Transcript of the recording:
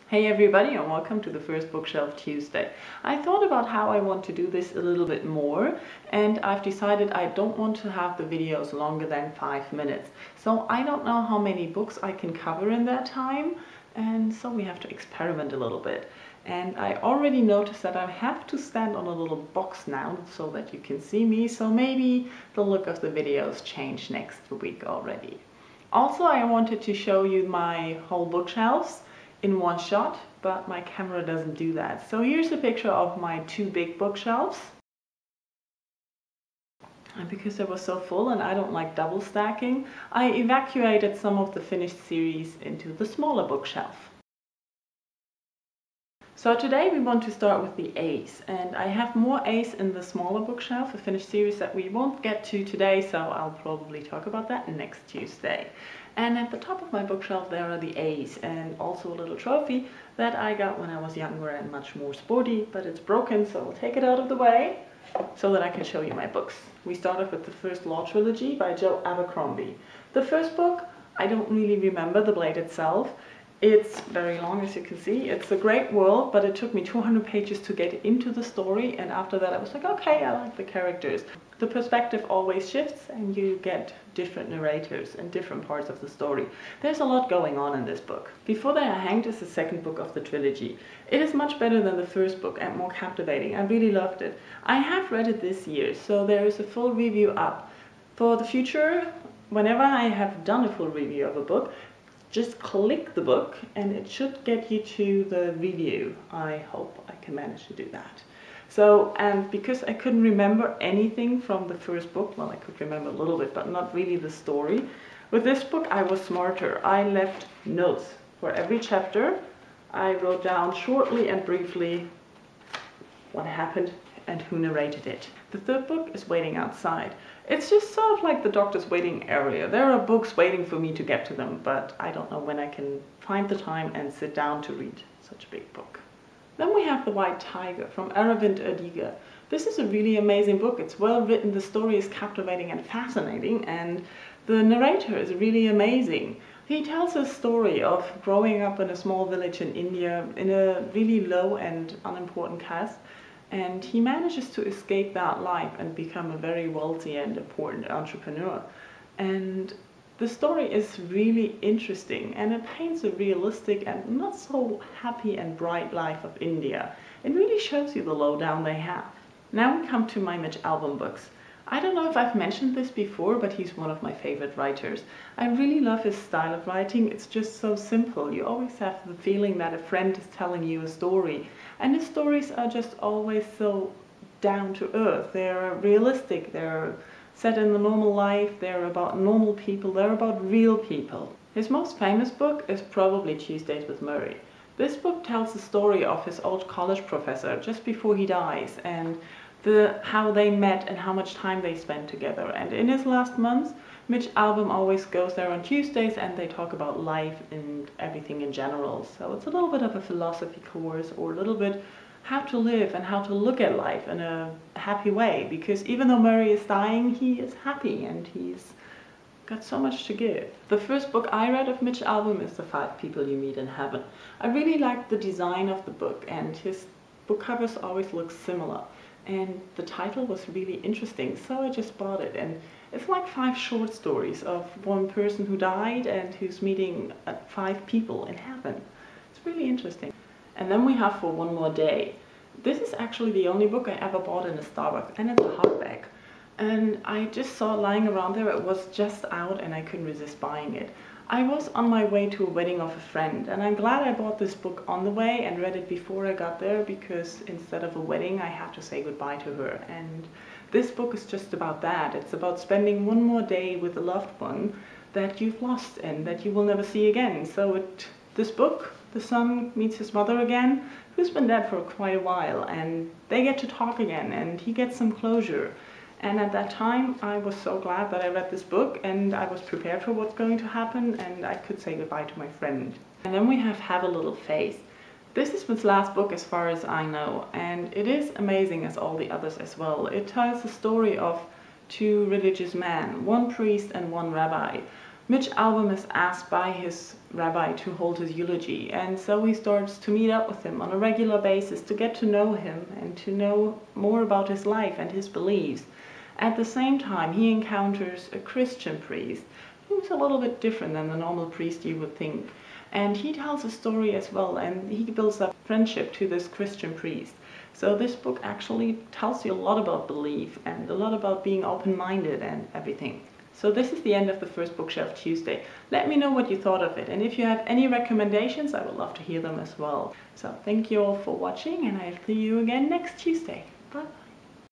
Hey everybody, and welcome to the First Bookshelf Tuesday. I thought about how I want to do this a little bit more, and I've decided I don't want to have the videos longer than 5 minutes. So I don't know how many books I can cover in that time, and so we have to experiment a little bit. And I already noticed that I have to stand on a little box now so that you can see me, so maybe the look of the videos change next week already. Also, I wanted to show you my whole bookshelves in one shot, but my camera doesn't do that. So here's a picture of my two big bookshelves. And because they were so full and I don't like double stacking, I evacuated some of the finished series into the smaller bookshelf. So today we want to start with the A's, and I have more A's in the smaller bookshelf, a finished series that we won't get to today, so I'll probably talk about that next Tuesday. And at the top of my bookshelf there are the A's, and also a little trophy that I got when I was younger and much more sporty, but it's broken, so I'll take it out of the way so that I can show you my books. We start off with the first Law Trilogy by Abercrombie. The first book, I don't really remember the blade itself. It's very long, as you can see. It's a great world, but it took me 200 pages to get into the story, and after that I was like, okay, I like the characters. The perspective always shifts and you get different narrators and different parts of the story. There's a lot going on in this book. Before They Are Hanged is the second book of the trilogy. It is much better than the first book and more captivating. I really loved it. I have read it this year, so there is a full review up. For the future, whenever I have done a full review of a book, just click the book and it should get you to the review. I hope I can manage to do that. So, and because I couldn't remember anything from the first book, well, I could remember a little bit, but not really the story. With this book, I was smarter. I left notes for every chapter. I wrote down shortly and briefly what happened and who narrated it. The third book is Waiting Outside. It's just sort of like the doctor's waiting area. There are books waiting for me to get to them, but I don't know when I can find the time and sit down to read such a big book. Then we have The White Tiger from Aravind Adiga. This is a really amazing book. It's well written, the story is captivating and fascinating, and the narrator is really amazing. He tells a story of growing up in a small village in India in a really low and unimportant caste, and he manages to escape that life and become a very wealthy and important entrepreneur. And the story is really interesting, and it paints a realistic and not so happy and bright life of India. It really shows you the lowdown they have. Now we come to my Mitch Albom books. I don't know if I've mentioned this before, but he's one of my favorite writers. I really love his style of writing. It's just so simple. You always have the feeling that a friend is telling you a story. And his stories are just always so down to earth. They're realistic. They're set in the normal life. They're about normal people. They're about real people. His most famous book is probably Tuesdays with Murray. This book tells the story of his old college professor just before he dies, and how they met and how much time they spent together. And in his last months, Mitch Albom always goes there on Tuesdays and they talk about life and everything in general. So it's a little bit of a philosophy course, or a little bit how to live and how to look at life in a happy way. Because even though Murray is dying, he is happy and he's got so much to give. The first book I read of Mitch Albom is The 5 People You Meet in Heaven. I really liked the design of the book, and his book covers always look similar. And the title was really interesting, so I just bought it. And it's like 5 short stories of one person who died and who's meeting 5 people in heaven. It's really interesting. And then we have For One More Day. This is actually the only book I ever bought in a Starbucks, and it's a hardback. And I just saw it lying around there. It was just out and I couldn't resist buying it. I was on my way to a wedding of a friend, and I'm glad I bought this book on the way and read it before I got there, because instead of a wedding I had to say goodbye to her. And this book is just about that. It's about spending one more day with a loved one that you've lost and that you will never see again. So this book, the son meets his mother again, who's been dead for quite a while, and they get to talk again and he gets some closure. And at that time, I was so glad that I read this book, and I was prepared for what's going to happen, and I could say goodbye to my friend. And then we have a Little Faith. This is his last book as far as I know, and it is amazing as all the others as well. It tells the story of 2 religious men, one priest and one rabbi. Mitch Albom is asked by his rabbi to hold his eulogy, and so he starts to meet up with him on a regular basis to get to know him and to know more about his life and his beliefs. At the same time, he encounters a Christian priest who's a little bit different than the normal priest you would think. And he tells a story as well, and he builds up friendship to this Christian priest. So this book actually tells you a lot about belief and a lot about being open-minded and everything. So this is the end of the first Bookshelf Tuesday. Let me know what you thought of it, and if you have any recommendations, I would love to hear them as well. So thank you all for watching, and I'll see you again next Tuesday. Bye.